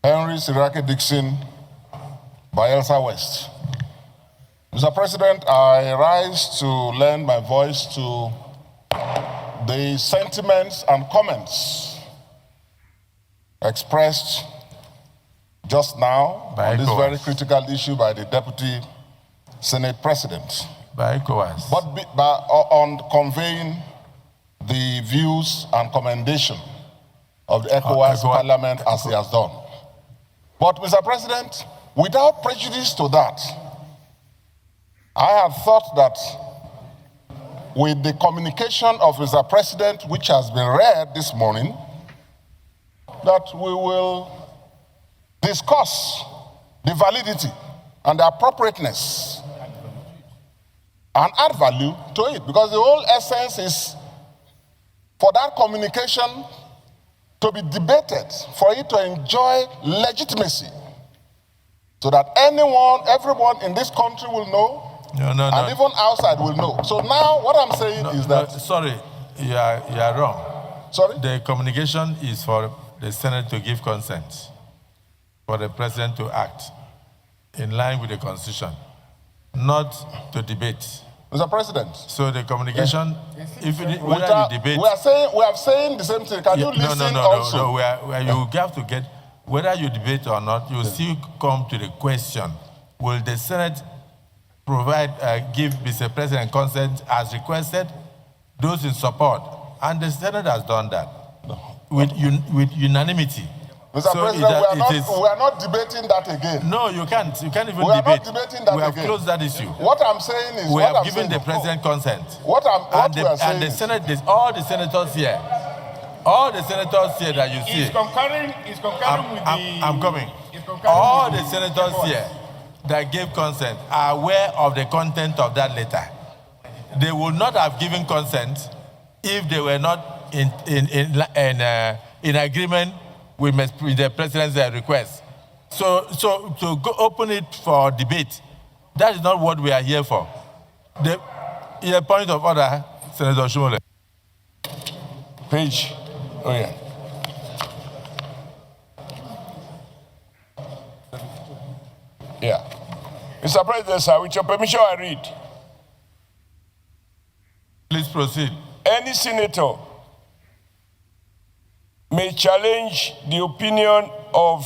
Henry Siraki Dickson, Bayelsa West. Mr. President, I rise to lend my voice to the sentiments and comments expressed just now on this very critical issue by the Deputy Senate President. By ECOWAS. But on conveying the views and commendation of the ECOWAS Parliament as he has done. But, Mr. President, without prejudice to that, I have thought that with the communication of Mr. President, which has been read this morning, that we will discuss the validity and the appropriateness and add value to it, because the whole essence is for that communication to be debated, for it to enjoy legitimacy, so that everyone in this country will know, and even outside will know. So now what I'm saying is that... Sorry, you are wrong. Sorry? The communication is for the Senate to give consent, for the President to act in line with the Constitution, not to debate. Mr. President. So the communication, if you, whether you debate... We are saying the same thing. Can you listen also? No. You have to get, whether you debate or not, you still come to the question, will the Senate give Mr. President consent as requested? Those in support. And the Senate has done that with unanimity. Mr. President, we are not debating that again. No, you can't. You can't even debate. We are not debating that again. We have closed that issue. What I'm saying is... We have given the President consent. And the Senate, all the senators here that you see... He's concurring with the... I'm coming. All the senators here that gave consent are aware of the content of that letter. They would not have given consent if they were not in agreement with the President's request. So to go open it for debate, that is not what we are here for. In a point of order, Senator Oshiomhole. Page. Oh, yeah. Yeah. Mr. President, sir, with your permission, I read. Please proceed. Any senator may challenge the opinion of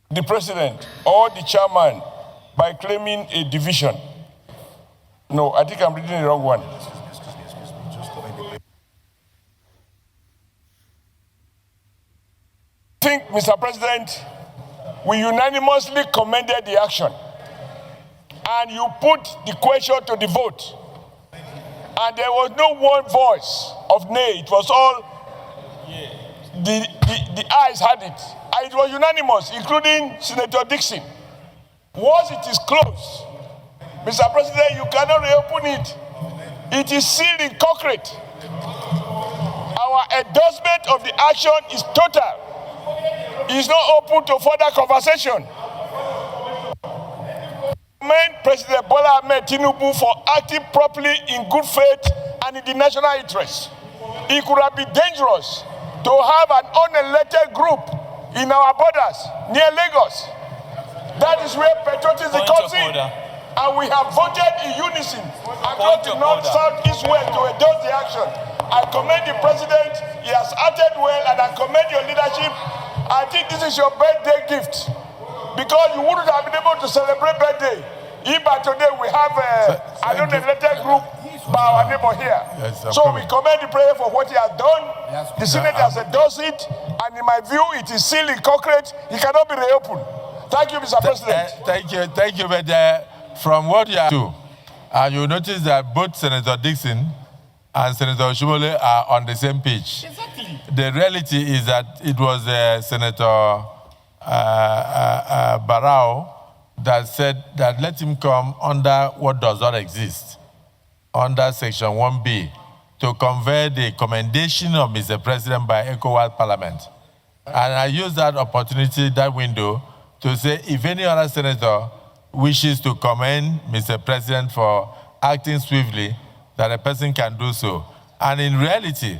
the president or the chairman by claiming a division. No, I think I'm reading the wrong one. I think, Mr. President, we unanimously commended the action, and you put the question to the vote. And there was no one voice of nay. It was all, the ayes had it. And it was unanimous, including Senator Dickson. Once it is closed, Mr. President, you cannot reopen it. It is sealed in concrete. Our endorsement of the action is total. It is not open to further conversation. Commend President Bola Ahmed Tinubu for acting properly in good faith and in the national interest. It could have been dangerous to have an unelected group in our borders near Lagos. That is where patriotism comes in. And we have voted in unison across the north, south, east, west to endorse the action. I commend the president. He has acted well, and I commend your leadership. I think this is your birthday gift, because you wouldn't have been able to celebrate birthday if by today we have an unelected group by our neighbor here. Yes, so we commend the president for what he has done. The Senate has endorsed it, and in my view, it is sealed in concrete. It cannot be reopened. Thank you, Mr. President. Thank you, but from what you are doing, and you notice that both Senator Dickson and Senator Oshiomhole are on the same page. Exactly. The reality is that it was Senator Barao that said that let him come under what does not exist, under Section 1B, to convey the commendation of Mr. President by ECOWAS Parliament. And I use that opportunity, that window, to say if any other senator wishes to commend Mr. President for acting swiftly, that a person can do so. And in reality,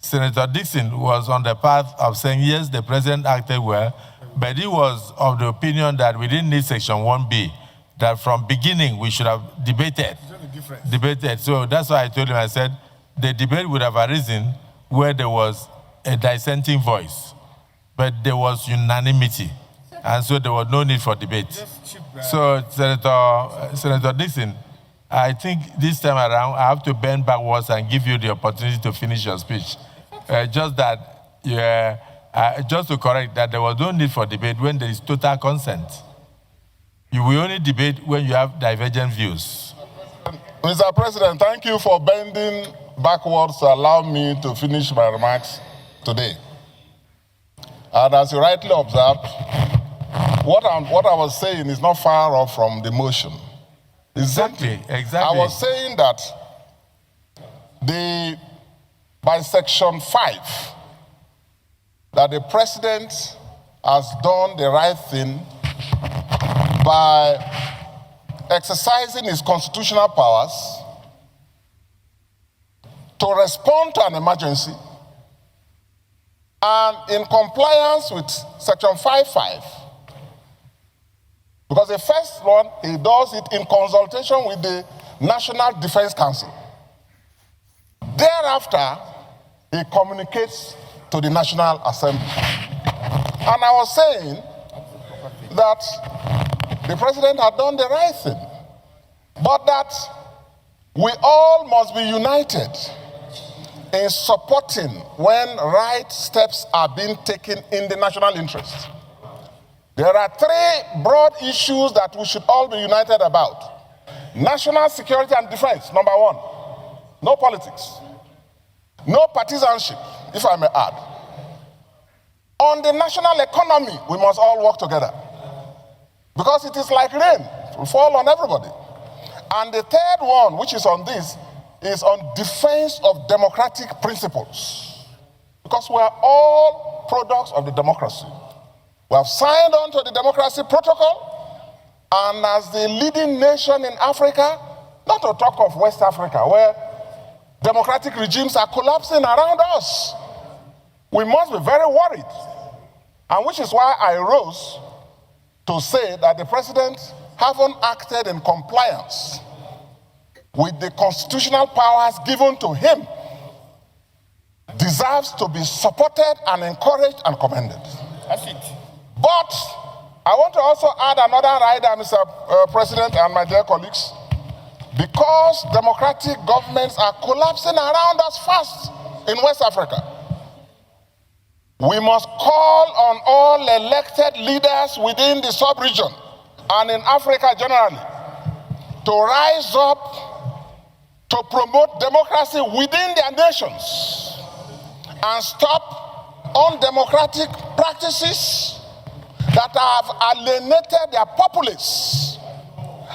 Senator Dickson was on the path of saying, yes, the president acted well, but he was of the opinion that we didn't need Section 1B, that from beginning we should have debated. So that's why I told him, I said, the debate would have arisen where there was a dissenting voice, but there was unanimity, and so there was no need for debate. So, Senator Dickson, I think this time around, I have to bend backwards and give you the opportunity to finish your speech. Just to correct that there was no need for debate when there is total consent. You will only debate when you have divergent views. Mr. President, thank you for bending backwards to allow me to finish my remarks today. And as you rightly observed, what I was saying is not far off from the motion. Exactly. I was saying that by Section 5, that the president has done the right thing by exercising his constitutional powers to respond to an emergency, and in compliance with Section 5.5, because the first one, he does it in consultation with the National Defense Council. Thereafter, he communicates to the National Assembly. And I was saying that the president had done the right thing, but that we all must be united in supporting when right steps are being taken in the national interest. There are three broad issues that we should all be united about. National security and defense, number one. No politics. No partisanship, if I may add. On the national economy, we must all work together. Because it is like rain, it will fall on everybody. And the third one, which is on this, is on defense of democratic principles. Because we are all products of the democracy. We have signed on to the democracy protocol, and as the leading nation in Africa, not to talk of West Africa, where democratic regimes are collapsing around us, we must be very worried. And which is why I rose to say that the president haven't acted in compliance with the constitutional powers given to him, deserves to be supported and encouraged and commended. That's it. But I want to also add another rider, Mr. President and my dear colleagues, because democratic governments are collapsing around us fast in West Africa. We must call on all elected leaders within the sub-region and in Africa generally to rise up to promote democracy within their nations and stop undemocratic practices that have alienated their populace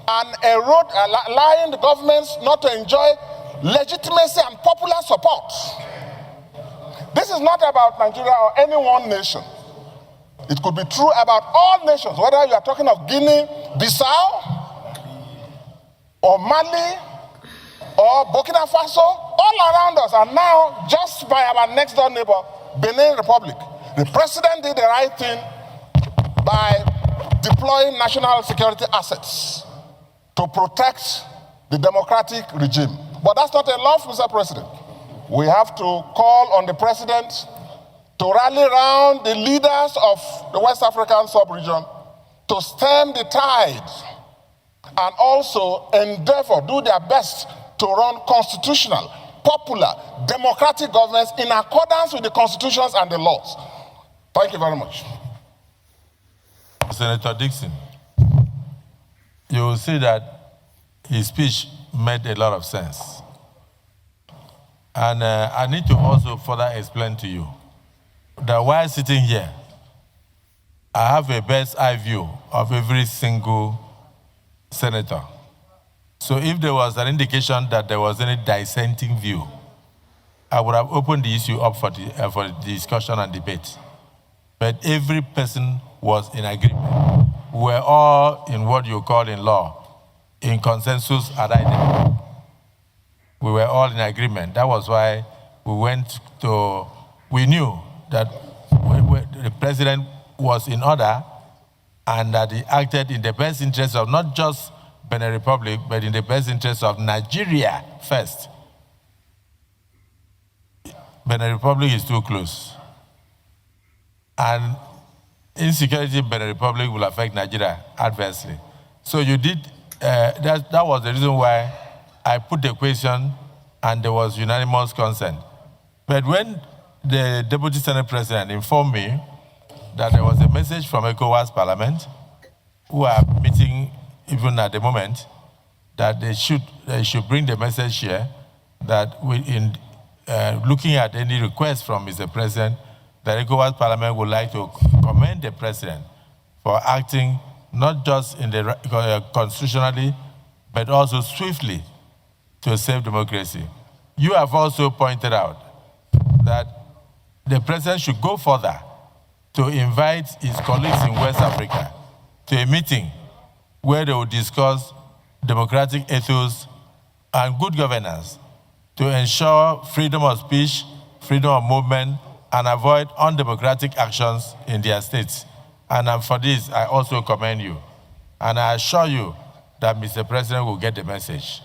and allowing the governments not to enjoy legitimacy and popular support. This is not about Nigeria or any one nation. It could be true about all nations, whether you are talking of Guinea, Bissau, or Mali, or Burkina Faso, all around us, and now just by our next door neighbor, Benin Republic. The president did the right thing by deploying national security assets to protect the democratic regime. But that's not enough, Mr. President. We have to call on the president to rally around the leaders of the West African sub-region to stem the tide and also endeavor, do their best to run constitutional, popular, democratic governments in accordance with the constitutions and the laws. Thank you very much. Senator Dickson, you will see that his speech made a lot of sense. And I need to also further explain to you that while sitting here, I have a bird's eye view of every single senator. So if there was an indication that there was any dissenting view, I would have opened the issue up for the discussion and debate. But every person was in agreement. We were all in what you call in law, in consensus ad idem. We were all in agreement. That was why we knew that the president was in order and that he acted in the best interest of not just Benin Republic, but in the best interest of Nigeria first. Benin Republic is too close. And insecurity in Benin Republic will affect Nigeria adversely. So you did, that was the reason why I put the question and there was unanimous consent. But when the Deputy Senate President informed me that there was a message from ECOWAS Parliament, who are meeting even at the moment, that they should bring the message here that in looking at any request from Mr. President, the ECOWAS Parliament would like to commend the President for acting not just in the constitutionally, but also swiftly to save democracy. You have also pointed out that the President should go further to invite his colleagues in West Africa to a meeting where they will discuss democratic ethos and good governance to ensure freedom of speech, freedom of movement, and avoid undemocratic actions in their states. And for this, I also commend you. And I assure you that Mr. President will get the message.